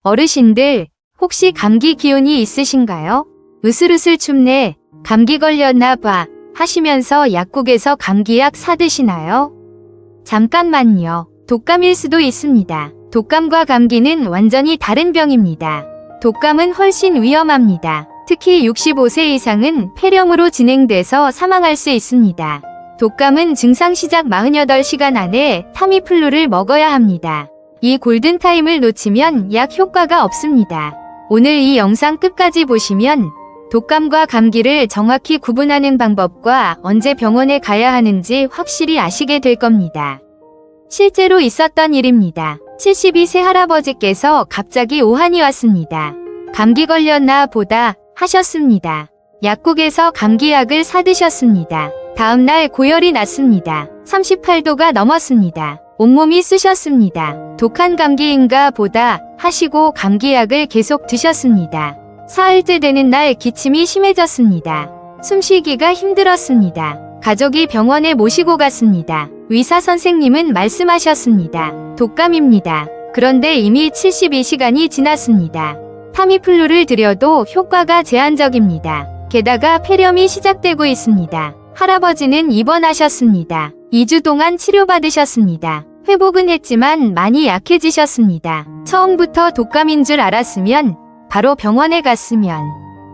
어르신들, 혹시 감기 기운이 있으신가요? 으슬으슬 춥네, 감기 걸렸나 봐 하시면서 약국에서 감기약 사드시나요? 잠깐만요. 독감일 수도 있습니다. 독감과 감기는 완전히 다른 병입니다. 독감은 훨씬 위험합니다. 특히 65세 이상은 폐렴으로 진행돼서 사망할 수 있습니다. 독감은 증상 시작 48시간 안에 타미플루를 먹어야 합니다. 이 골든타임을 놓치면 약 효과가 없습니다. 오늘 이 영상 끝까지 보시면 독감과 감기를 정확히 구분하는 방법과 언제 병원에 가야 하는지 확실히 아시게 될 겁니다. 실제로 있었던 일입니다. 72세 할아버지께서 갑자기 오한이 왔습니다. 감기 걸렸나 보다 하셨습니다. 약국에서 감기약을 사드셨습니다. 다음날 고열이 났습니다. 38도가 넘었습니다. 온몸이 쑤셨습니다. 독한 감기인가 보다 하시고 감기약을 계속 드셨습니다. 사흘째 되는 날 기침이 심해졌습니다. 숨쉬기가 힘들었습니다. 가족이 병원에 모시고 갔습니다. 의사 선생님은 말씀하셨습니다. 독감입니다. 그런데 이미 72시간이 지났습니다. 타미플루를 드려도 효과가 제한적입니다. 게다가 폐렴이 시작되고 있습니다. 할아버지는 입원하셨습니다. 2주 동안 치료받으셨습니다. 회복은 했지만 많이 약해지셨습니다. 처음부터 독감인 줄 알았으면 바로 병원에 갔으면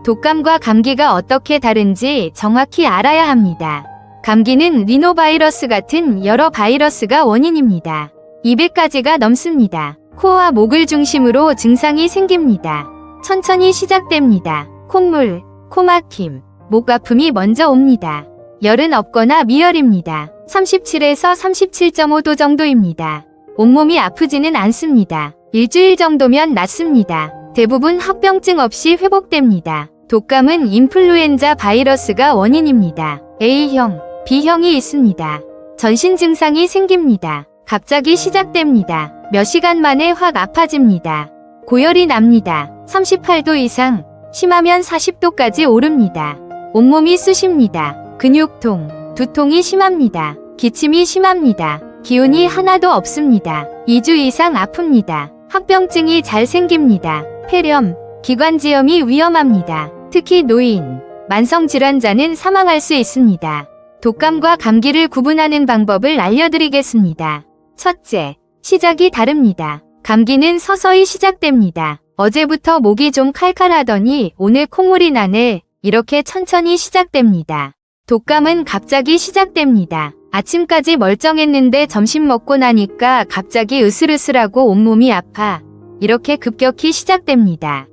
독감과 감기가 어떻게 다른지 정확히 알아야 합니다. 감기는 리노바이러스 같은 여러 바이러스가 원인입니다. 200가지가 넘습니다. 코와 목을 중심으로 증상이 생깁니다. 천천히 시작됩니다. 콧물, 코막힘, 목 아픔이 먼저 옵니다. 열은 없거나 미열입니다. 37에서 37.5도 정도입니다. 온몸이 아프지는 않습니다. 일주일 정도면 낫습니다. 대부분 합병증 없이 회복됩니다. 독감은 인플루엔자 바이러스가 원인입니다. A형, B형이 있습니다. 전신 증상이 생깁니다. 갑자기 시작됩니다. 몇 시간 만에 확 아파집니다. 고열이 납니다. 38도 이상, 심하면 40도까지 오릅니다. 온몸이 쑤십니다. 근육통, 두통이 심합니다. 기침이 심합니다. 기운이 하나도 없습니다. 2주 이상 아픕니다. 합병증이 잘 생깁니다. 폐렴, 기관지염이 위험합니다. 특히 노인, 만성질환자는 사망할 수 있습니다. 독감과 감기를 구분하는 방법을 알려드리겠습니다. 첫째, 시작이 다릅니다. 감기는 서서히 시작됩니다. 어제부터 목이 좀 칼칼하더니 오늘 콧물이 나네. 이렇게 천천히 시작됩니다. 독감은 갑자기 시작됩니다. 아침까지 멀쩡했는데 점심 먹고 나니까 갑자기 으슬으슬하고 온몸이 아파. 이렇게 급격히 시작됩니다.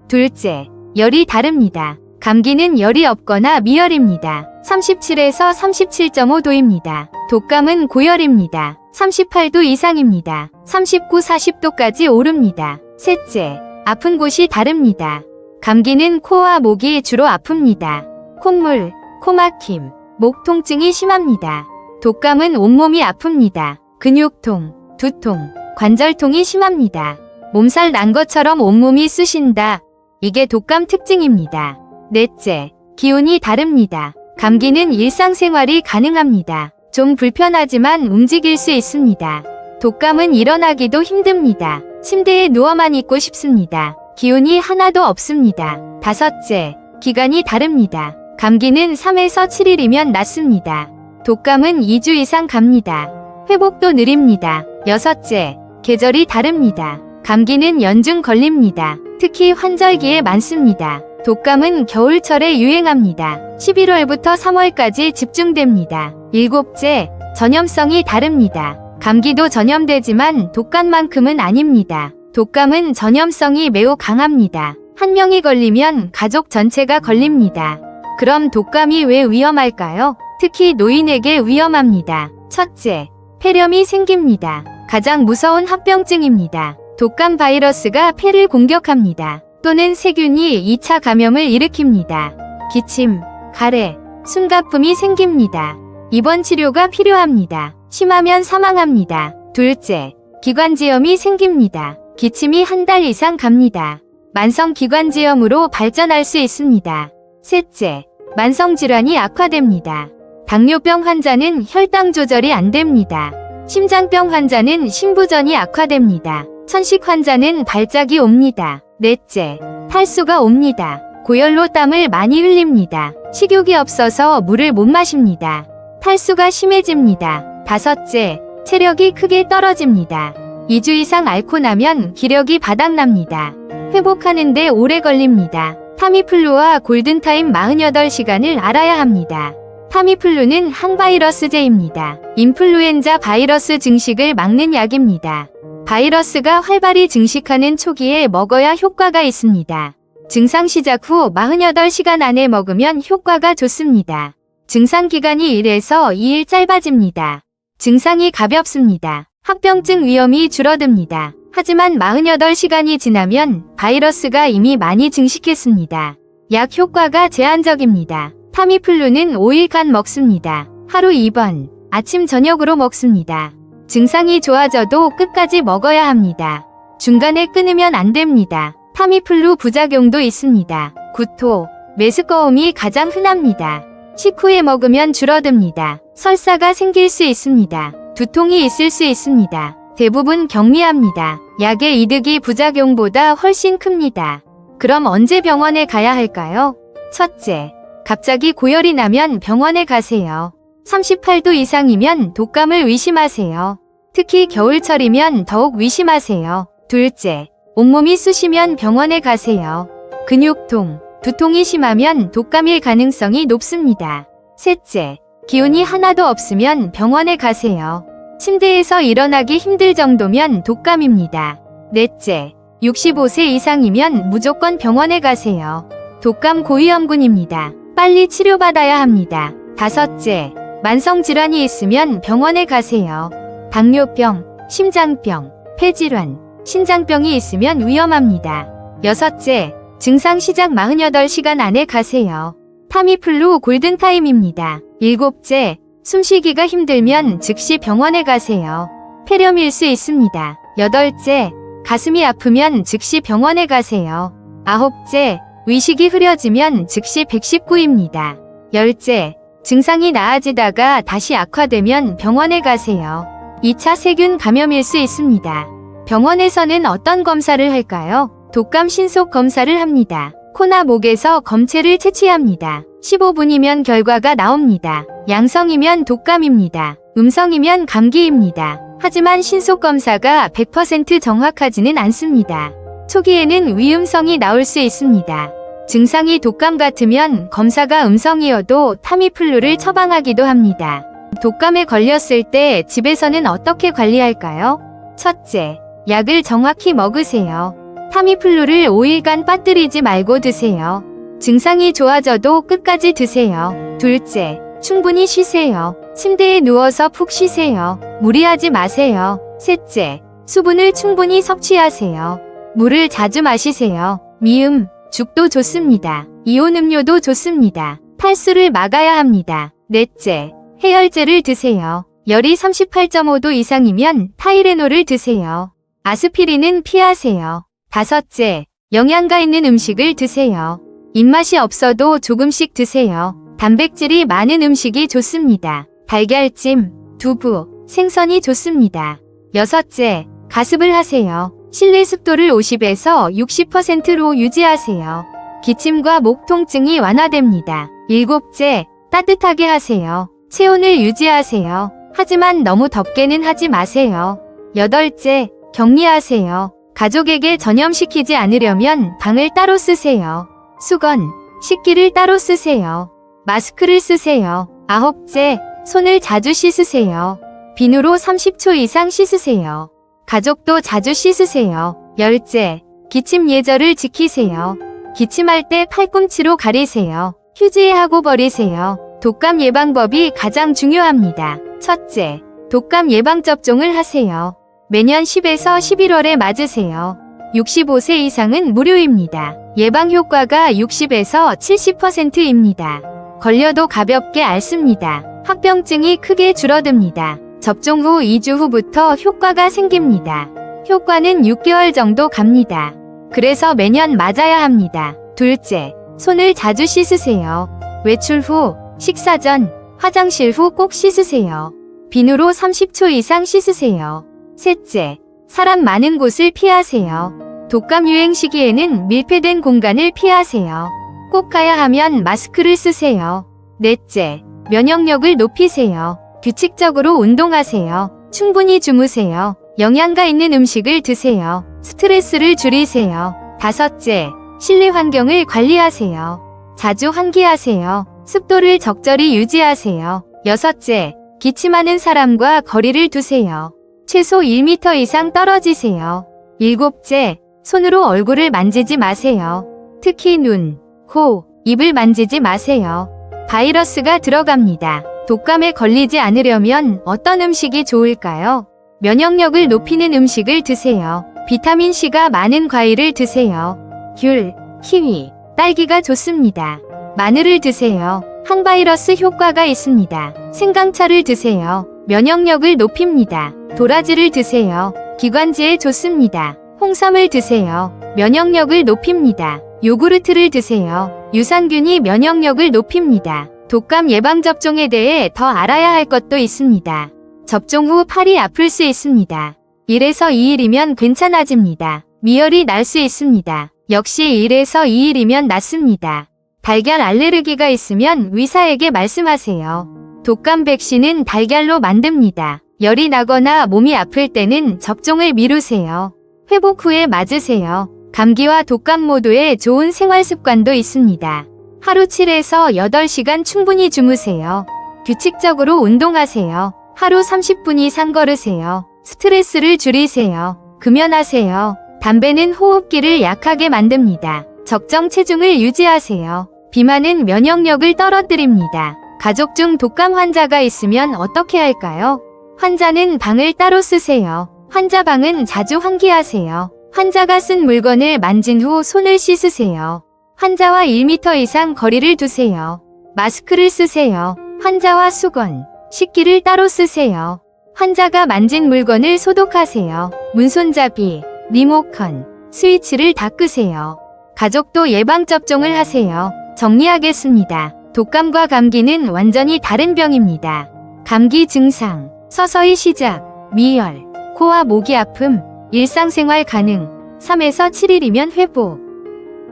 둘째, 열이 다릅니다. 감기는 열이 없거나 미열입니다. 37에서 37.5도입니다. 독감은 고열입니다. 38도 이상입니다. 39, 40도까지 오릅니다. 셋째, 아픈 곳이 다릅니다. 감기는 코와 목이 주로 아픕니다. 콧물, 코막힘, 목 통증이 심합니다. 독감은 온몸이 아픕니다. 근육통, 두통, 관절통이 심합니다. 몸살 난 것처럼 온몸이 쑤신다. 이게 독감 특징입니다. 넷째, 기운이 다릅니다. 감기는 일상생활이 가능합니다. 좀 불편하지만 움직일 수 있습니다. 독감은 일어나기도 힘듭니다. 침대에 누워만 있고 싶습니다. 기운이 하나도 없습니다. 다섯째, 기간이 다릅니다. 감기는 3에서 7일이면 낫습니다. 독감은 2주 이상 갑니다. 회복도 느립니다. 여섯째, 계절이 다릅니다. 감기는 연중 걸립니다. 특히 환절기에 많습니다. 독감은 겨울철에 유행합니다. 11월부터 3월까지 집중됩니다. 일곱째, 전염성이 다릅니다. 감기도 전염되지만 독감만큼은 아닙니다. 독감은 전염성이 매우 강합니다. 한 명이 걸리면 가족 전체가 걸립니다. 그럼 독감이 왜 위험할까요? 특히 노인에게 위험합니다. 첫째, 폐렴이 생깁니다. 가장 무서운 합병증입니다. 독감 바이러스가 폐를 공격합니다. 또는 세균이 2차 감염을 일으킵니다. 기침, 가래, 숨가쁨이 생깁니다. 입원 치료가 필요합니다. 심하면 사망합니다. 둘째, 기관지염이 생깁니다. 기침이 한 달 이상 갑니다. 만성기관지염으로 발전할 수 있습니다. 셋째, 만성질환이 악화됩니다. 당뇨병 환자는 혈당 조절이 안 됩니다. 심장병 환자는 심부전이 악화됩니다. 천식 환자는 발작이 옵니다. 넷째, 탈수가 옵니다. 고열로 땀을 많이 흘립니다. 식욕이 없어서 물을 못 마십니다. 탈수가 심해집니다. 다섯째, 체력이 크게 떨어집니다. 2주 이상 앓고 나면 기력이 바닥납니다. 회복하는데 오래 걸립니다. 타미플루와 골든타임 48시간을 알아야 합니다. 타미플루는 항바이러스제입니다. 인플루엔자 바이러스 증식을 막는 약입니다. 바이러스가 활발히 증식하는 초기에 먹어야 효과가 있습니다. 증상 시작 후 48시간 안에 먹으면 효과가 좋습니다. 증상 기간이 1에서 2일 짧아집니다. 증상이 가볍습니다. 합병증 위험이 줄어듭니다. 하지만 48시간이 지나면 바이러스가 이미 많이 증식했습니다. 약 효과가 제한적입니다. 타미플루는 5일간 먹습니다. 하루 2번, 아침 저녁으로 먹습니다. 증상이 좋아져도 끝까지 먹어야 합니다. 중간에 끊으면 안 됩니다. 타미플루 부작용도 있습니다. 구토, 메스꺼움이 가장 흔합니다. 식후에 먹으면 줄어듭니다. 설사가 생길 수 있습니다. 두통이 있을 수 있습니다. 대부분 경미합니다. 약의 이득이 부작용보다 훨씬 큽니다. 그럼 언제 병원에 가야 할까요? 첫째, 갑자기 고열이 나면 병원에 가세요. 38도 이상이면 독감을 의심하세요. 특히 겨울철이면 더욱 의심하세요. 둘째, 온몸이 쑤시면 병원에 가세요. 근육통, 두통이 심하면 독감일 가능성이 높습니다. 셋째, 기운이 하나도 없으면 병원에 가세요. 침대에서 일어나기 힘들 정도면 독감입니다. 넷째, 65세 이상이면 무조건 병원에 가세요. 독감 고위험군입니다. 빨리 치료받아야 합니다. 다섯째, 만성질환이 있으면 병원에 가세요. 당뇨병, 심장병, 폐질환, 신장병이 있으면 위험합니다. 여섯째, 증상 시작 48시간 안에 가세요. 타미플루 골든타임입니다. 일곱째, 숨쉬기가 힘들면 즉시 병원에 가세요. 폐렴일 수 있습니다. 여덟째, 가슴이 아프면 즉시 병원에 가세요. 아홉째, 의식이 흐려지면 즉시 119입니다. 열째, 증상이 나아지다가 다시 악화되면 병원에 가세요. 2차 세균 감염일 수 있습니다. 병원에서는 어떤 검사를 할까요? 독감 신속 검사를 합니다. 코나 목에서 검체를 채취합니다. 15분이면 결과가 나옵니다. 양성이면 독감입니다. 음성이면 감기입니다. 하지만 신속 검사가 100% 정확하지는 않습니다. 초기에는 위음성이 나올 수 있습니다. 증상이 독감 같으면 검사가 음성이어도 타미플루를 처방하기도 합니다. 독감에 걸렸을 때 집에서는 어떻게 관리할까요? 첫째, 약을 정확히 먹으세요. 타미플루를 5일간 빠뜨리지 말고 드세요. 증상이 좋아져도 끝까지 드세요. 둘째, 충분히 쉬세요. 침대에 누워서 푹 쉬세요. 무리하지 마세요. 셋째, 수분을 충분히 섭취하세요. 물을 자주 마시세요. 미음, 죽도 좋습니다. 이온 음료도 좋습니다. 탈수를 막아야 합니다. 넷째, 해열제를 드세요. 열이 38.5도 이상이면 타이레놀을 드세요. 아스피린은 피하세요. 다섯째, 영양가 있는 음식을 드세요. 입맛이 없어도 조금씩 드세요. 단백질이 많은 음식이 좋습니다. 달걀찜, 두부, 생선이 좋습니다. 여섯째, 가습을 하세요. 실내 습도를 50에서 60%로 유지하세요. 기침과 목 통증이 완화됩니다. 일곱째, 따뜻하게 하세요. 체온을 유지하세요. 하지만 너무 덥게는 하지 마세요. 여덟째, 격리하세요. 가족에게 전염시키지 않으려면 방을 따로 쓰세요. 수건, 식기를 따로 쓰세요. 마스크를 쓰세요. 아홉째, 손을 자주 씻으세요. 비누로 30초 이상 씻으세요. 가족도 자주 씻으세요. 열째, 기침 예절을 지키세요. 기침할 때 팔꿈치로 가리세요. 휴지에 하고 버리세요. 독감 예방법이 가장 중요합니다. 첫째, 독감 예방접종을 하세요. 매년 10에서 11월에 맞으세요. 65세 이상은 무료입니다. 예방 효과가 60에서 70%입니다. 걸려도 가볍게 앓습니다. 합병증이 크게 줄어듭니다. 접종 후 2주 후부터 효과가 생깁니다. 효과는 6개월 정도 갑니다. 그래서 매년 맞아야 합니다. 둘째, 손을 자주 씻으세요. 외출 후, 식사 전, 화장실 후 꼭 씻으세요. 비누로 30초 이상 씻으세요. 셋째, 사람 많은 곳을 피하세요. 독감 유행 시기에는 밀폐된 공간을 피하세요. 꼭 가야 하면 마스크를 쓰세요. 넷째, 면역력을 높이세요. 규칙적으로 운동하세요. 충분히 주무세요. 영양가 있는 음식을 드세요. 스트레스를 줄이세요. 다섯째, 실내 환경을 관리하세요. 자주 환기하세요. 습도를 적절히 유지하세요. 여섯째, 기침하는 사람과 거리를 두세요. 최소 1m 이상 떨어지세요. 일곱째, 손으로 얼굴을 만지지 마세요. 특히 눈, 코, 입을 만지지 마세요. 바이러스가 들어갑니다. 독감에 걸리지 않으려면 어떤 음식이 좋을까요? 면역력을 높이는 음식을 드세요. 비타민C가 많은 과일을 드세요. 귤, 키위, 딸기가 좋습니다. 마늘을 드세요. 항바이러스 효과가 있습니다. 생강차를 드세요. 면역력을 높입니다. 도라지를 드세요. 기관지에 좋습니다. 홍삼을 드세요. 면역력을 높입니다. 요구르트를 드세요. 유산균이 면역력을 높입니다. 독감 예방접종에 대해 더 알아야 할 것도 있습니다. 접종 후 팔이 아플 수 있습니다. 1에서 2일이면 괜찮아집니다. 미열이 날 수 있습니다. 역시 1에서 2일이면 낫습니다. 달걀 알레르기가 있으면 의사에게 말씀하세요. 독감 백신은 달걀로 만듭니다. 열이 나거나 몸이 아플 때는 접종을 미루세요. 회복 후에 맞으세요. 감기와 독감 모두에 좋은 생활 습관도 있습니다. 하루 7에서 8시간 충분히 주무세요. 규칙적으로 운동하세요. 하루 30분 이상 걸으세요. 스트레스를 줄이세요. 금연하세요. 담배는 호흡기를 약하게 만듭니다. 적정 체중을 유지하세요. 비만은 면역력을 떨어뜨립니다. 가족 중 독감 환자가 있으면 어떻게 할까요? 환자는 방을 따로 쓰세요. 환자 방은 자주 환기하세요. 환자가 쓴 물건을 만진 후 손을 씻으세요. 환자와 1m 이상 거리를 두세요. 마스크를 쓰세요. 환자와 수건, 식기를 따로 쓰세요. 환자가 만진 물건을 소독하세요. 문손잡이, 리모컨, 스위치를 닦으세요. 가족도 예방접종을 하세요. 정리하겠습니다. 독감과 감기는 완전히 다른 병입니다. 감기 증상, 서서히 시작, 미열, 코와 목이 아픔, 일상생활 가능, 3에서 7일이면 회복.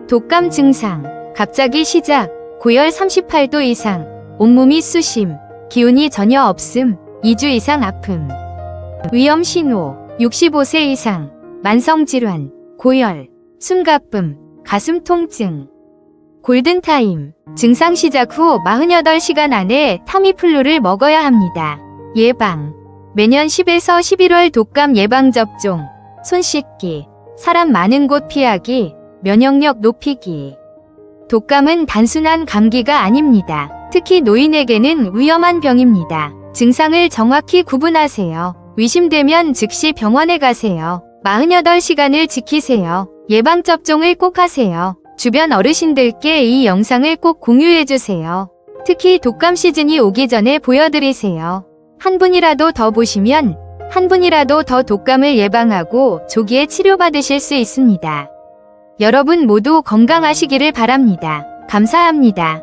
독감 증상, 갑자기 시작, 고열 38도 이상, 온몸이 쑤심, 기운이 전혀 없음, 2주 이상 아픔. 위험 신호, 65세 이상, 만성질환, 고열, 숨가쁨, 가슴 통증. 골든타임, 증상 시작 후 48시간 안에 타미플루를 먹어야 합니다. 예방, 매년 10에서 11월 독감 예방접종, 손 씻기, 사람 많은 곳 피하기, 면역력 높이기. 독감은 단순한 감기가 아닙니다. 특히 노인에게는 위험한 병입니다. 증상을 정확히 구분하세요. 의심되면 즉시 병원에 가세요. 48시간을 지키세요. 예방접종을 꼭 하세요. 주변 어르신들께 이 영상을 꼭 공유해주세요. 특히 독감 시즌이 오기 전에 보여드리세요. 한 분이라도 더 보시면 한 분이라도 더 독감을 예방하고 조기에 치료받으실 수 있습니다. 여러분 모두 건강하시기를 바랍니다. 감사합니다.